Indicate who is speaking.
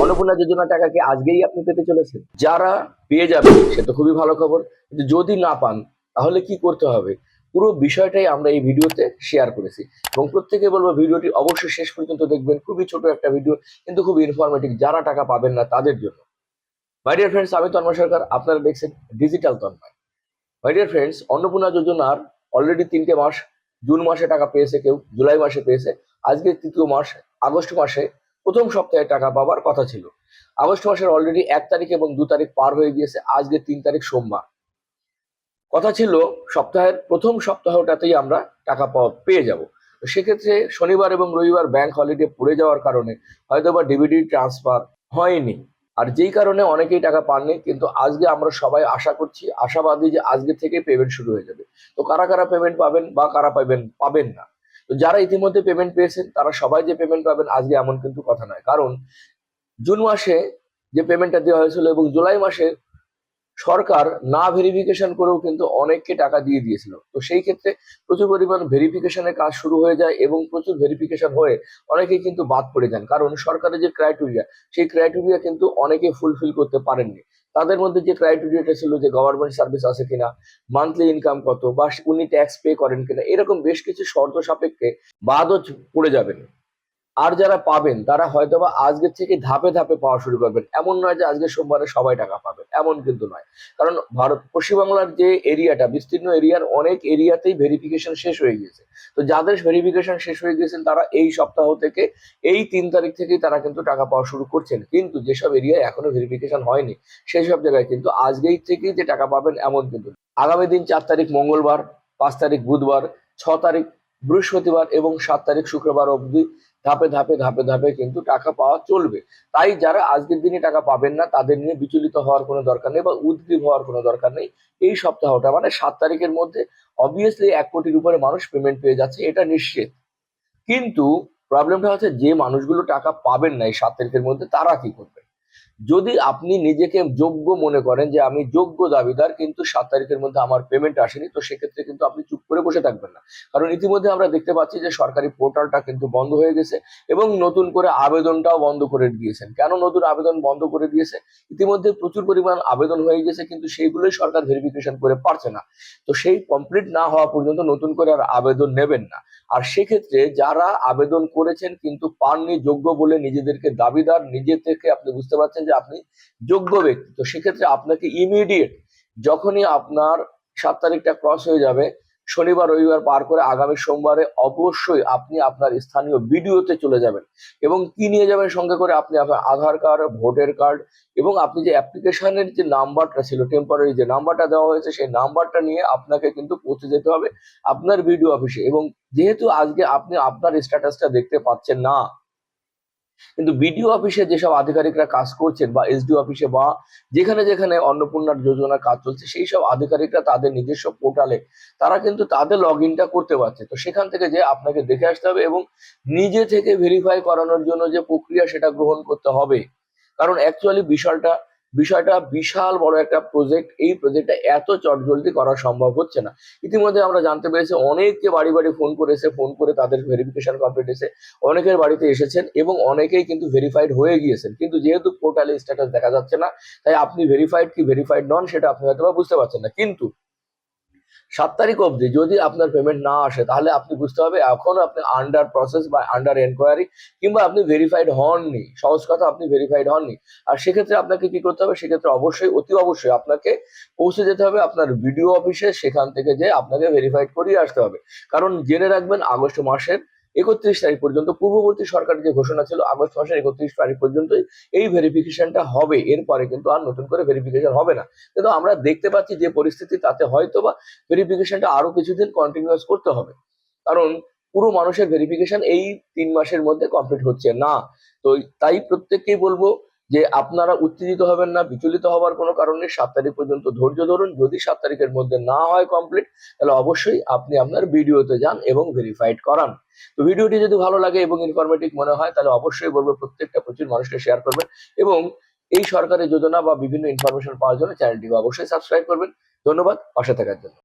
Speaker 1: অন্নপূর্ণা যোজনা টাকা কি আজকেই আপনি পেতে চলেছেন? যারা পেয়ে যাবেন সে তো খুবই ভালো খবর, কিন্তু যদি না পান তাহলে কি করতে হবে, পুরো বিষয়টাই আমরা এই ভিডিওতে শেয়ার করেছি। এবং প্রত্যেকে বলবো ভিডিওটি অবশ্যই শেষ পর্যন্ত দেখবেন, খুবই ছোট একটা ভিডিও কিন্তু খুব ইনফরমেটিভ যারা টাকা পাবেন না তাদের জন্য। মাই ডিয়ার ফ্রেন্ডস, আমি তন্ময় সরকার, আপনারা দেখছেন digital Tanmoy. My dear friends, Annapurna যোজনার অলরেডি 3টে মাস, জুন মাসে টাকা পেয়েছে, কেউ জুলাই মাসে পেয়েছে, আজকে তৃতীয় মাস, আগস্ট মাসে প্রথম সপ্তাহে টাকা পাওয়ার কথা ছিল। আগস্ট মাসের অলরেডি 1 তারিখ এবং 2 তারিখ পার হয়ে গিয়েছে, আজকে 3 তারিখ সোমবার। কথা ছিল সপ্তাহের প্রথম সপ্তাহটাতেই আমরা টাকা পেয়ে যাব। তো সেক্ষেত্রে শনিবার এবং রবিবার ব্যাংক হলিডে পড়ে যাওয়ার কারণে হয়তোবা ডিবিটি ট্রান্সফার হয়নি, আর যেই কারণে অনেকেই টাকা পাননি। কিন্তু আজকে আমরা সবাই আশা করছি, আশাবাদী যে আজকে থেকে পেমেন্ট শুরু হয়ে যাবে। তো কারা কারা পেমেন্ট পাবেন বা কারা পাবেন না, তো যারা ইতিমধ্যে পেমেন্ট পেয়েছেন তারা সবাই যে পেমেন্ট পাবেন আজকে এমন কিন্তু কথা নয়। কারণ জুন মাসে যে পেমেন্টটা দেওয়া হয়েছিল এবং জুলাই মাসে সরকার না ভেরিফিকেশন করেও কিন্তু অনেককে টাকা দিয়ে দিয়েছিল। তো সেই ক্ষেত্রে প্রচুর পরিমাণ ভেরিফিকেশনের কাজ শুরু হয়ে যায় এবং প্রচুর ভেরিফিকেশন হয়ে অনেকেই কিন্তু বাদ পড়ে যান, কারণ সরকারের যে ক্রাইটেরিয়া সেই ক্রাইটেরিয়া কিন্তু অনেকে ফুলফিল করতে পারেননি। তাদের মধ্যে যে ক্রাইটেরিয়াটা ছিল যে গভর্নমেন্ট সার্ভিস আছে কিনা, মান্থলি ইনকাম কত, বা উনি ট্যাক্স পে করেন কিনা, এরকম বেশ কিছু শর্ত সাপেক্ষে বাদও পড়ে যাবেন। আর যারা পাবেন তারা হয়তোবা আজকের থেকে ধাপে ধাপে পাওয়া শুরু করবেন। এমন নয় যে আজকে সোমবারে সবাই টাকা পাবেন, এমন কিন্তু নয়। কারণ পশ্চিমবাংলার যে এরিয়াটা বিস্তীর্ণ, এরিয়ার অনেক এরিয়াতেই ভেরিফিকেশন শেষ হয়ে গিয়েছে। তো যাদের ভেরিফিকেশন শেষ হয়ে গিয়েছেন তারা এই সপ্তাহ থেকে, এই 3 তারিখ থেকেই তারা কিন্তু টাকা পাওয়া শুরু করছেন। কিন্তু যেসব এরিয়ায় এখনো ভেরিফিকেশন হয়নি সেই সব জায়গায় কিন্তু আজকেই থেকেই যে টাকা পাবেন এমন কিন্তু না। আগামী দিন 4 তারিখ মঙ্গলবার, 5 তারিখ বুধবার, 6 তারিখ বৃহস্পতিবার এবং 7 তারিখ শুক্রবার অবধি ধাপে ধাপে ধাপে ধাপে কিন্তু টাকা পাওয়া চলবে। তাই যারা আজকের দিনে টাকা পাবেন না তাদের নিয়ে বিচলিত হওয়ার কোনো দরকার নেই বা উদ্গ্রীব হওয়ার কোনো দরকার নেই। এই সপ্তাহটা মানে 7 তারিখের মধ্যে অবভিয়াসলি 1 কোটির উপরে মানুষ পেমেন্ট পেয়ে যাচ্ছে, এটা নিশ্চিত। কিন্তু প্রবলেমটা হচ্ছে যে মানুষগুলো টাকা পাবেন না এই 7 তারিখের মধ্যে তারা কি করবে। যদি আপনি নিজেকে যোগ্য মনে করেন যে আমি যোগ্য দাবিদার কিন্তু 7 তারিখের মধ্যে আমার পেমেন্ট আসেনি, তো সেক্ষেত্রে কিন্তু আপনি চুপ করে বসে থাকবেন না। কারণ ইতিমধ্যে আমরা দেখতে পাচ্ছি যে সরকারি পোর্টালটা কিন্তু বন্ধ হয়ে গেছে এবং নতুন করে আবেদনটাও বন্ধ করে দিয়েছেন। কেন নতুন আবেদন বন্ধ করে দিয়েছে? ইতিমধ্যে প্রচুর পরিমাণ আবেদন হয়ে গেছে কিন্তু সেইগুলোই সরকার ভেরিফিকেশন করে পারছে না। তো সেই কমপ্লিট না হওয়া পর্যন্ত নতুন করে আর আবেদন নেবেন না। আর সেক্ষেত্রে যারা আবেদন করেছেন কিন্তু পাননি যোগ্য বলে নিজেদেরকে দাবিদার, নিজে থেকে আপনি বুঝতে পারছেন যে আপনি যোগ্য ব্যক্তি, তো সেক্ষেত্রে আপনাকে ইমিডিয়েট যখনই আপনার 7 তারিখটা ক্রস হয়ে যাবে, শনিবার রবিবার পার করে আগামী সোমবারে অবশ্যই আপনি আপনার স্থানীয় বিডিওতে চলে যাবেন। এবং কি নিয়ে যাবেন সঙ্গে করে? আপনি আপনার আধার কার্ড, ভোটার কার্ড এবং আপনি যে অ্যাপ্লিকেশনের যে নাম্বারটা ছিল, টেম্পোরারি যে নাম্বারটা দেওয়া হয়েছে সেই নাম্বারটা নিয়ে আপনাকে কিন্তু পৌঁছে যেতে হবে আপনার বিডিও অফিসে। এবং যেহেতু আজকে আপনি আপনার স্ট্যাটাসটা দেখতে পাচ্ছেন না, কিন্তু বিডিও অফিসে যেসব আধিকারিকরা কাজ করছেন বা এসডিও অফিসে বা যেখানে যেখানে অন্নপূর্ণার যোজনার কাজ চলছে সেই সব আধিকারিকরা তাদের নিজস্ব পোর্টালে তারা কিন্তু তাদের লগ ইনটা করতে পারছে। তো সেখান থেকে যে আপনাকে দেখে আসতে হবে এবং নিজে থেকে ভেরিফাই করানোর জন্য যে প্রক্রিয়া সেটা গ্রহণ করতে হবে। কারণ অ্যাকচুয়ালি বিষয়টা বিশাল বড় একটা প্রজেক্ট। এই প্রজেক্টটা এত চটজলদি করা সম্ভব হচ্ছে না। ইতিমধ্যে আমরা জানতে পেরেছি অনেককে বাড়ি বাড়ি ফোন করেছে, ফোন করে তাদের ভেরিফিকেশন কমপ্লিট হয়েছে, অনেকের বাড়িতে এসেছেন এবং অনেকেই কিন্তু ভেরিফাইড হয়ে গিয়েছেন। কিন্তু যেহেতু পোর্টালে স্ট্যাটাস দেখা যাচ্ছে না, তাই আপনি ভেরিফাইড কি ভেরিফাইড নন সেটা আপনি হয়তো বুঝতে পারছেন না। কিন্তু 7 তারিখ অবধি যদি আপনার পেমেন্ট না আসে তাহলে আপনি বুঝতে হবে এখন আপনি আন্ডার প্রসেস বা আন্ডার এনকোয়ারি, কিংবা আপনি ভেরিফাইড হননি। সহজ কথা, আপনি ভেরিফাইড হননি। আর সেক্ষেত্রে আপনাকে কি করতে হবে? সেক্ষেত্রে অবশ্যই অতি অবশ্যই আপনাকে পৌঁছে যেতে হবে আপনার বিডিও অফিসে, সেখান থেকে যে আপনাকে ভেরিফাইড করিয়ে আসতে হবে। কারণ জেনে রাখবেন আগস্ট মাসের 31 তারিখ পর্যন্ত, পূর্ববর্তী সরকারের যে ঘোষণা ছিল আগস্ট মাসের 31 তারিখ পর্যন্তই এই ভেরিফিকেশনটা হবে, এরপরে কিন্তু আর নতুন করে ভেরিফিকেশন হবে না। কিন্তু আমরা দেখতে পাচ্ছি যে পরিস্থিতি, তাতে হয়তোবা ভেরিফিকেশনটা আরো কিছুদিন কন্টিনিউয়াস করতে হবে। কারণ পুরো মানুষের ভেরিফিকেশন এই 3 মাসের মধ্যে কমপ্লিট হচ্ছে না। তো তাই প্রত্যেককেই বলবো যে আপনারা উত্তেজিত হবেন না, বিচলিত হওয়ার কোনো কারণ নেই। 7 তারিখ পর্যন্ত ধৈর্য ধরুন। যদি 7 তারিখের মধ্যে না হয় কমপ্লিট, তাহলে অবশ্যই আপনি আপনার ভিডিওতে যান এবং ভেরিফাইড করান। তো ভিডিওটি যদি ভালো লাগে এবং ইনফরমেটিভ মনে হয় তাহলে অবশ্যই বলবো প্রত্যেকটা প্রচুর মানুষকে শেয়ার করবেন এবং এই সরকারি যোজনা বা বিভিন্ন ইনফরমেশন পাওয়ার জন্য চ্যানেলটিকে অবশ্যই সাবস্ক্রাইব করবেন। ধন্যবাদ পাশে থাকার জন্য।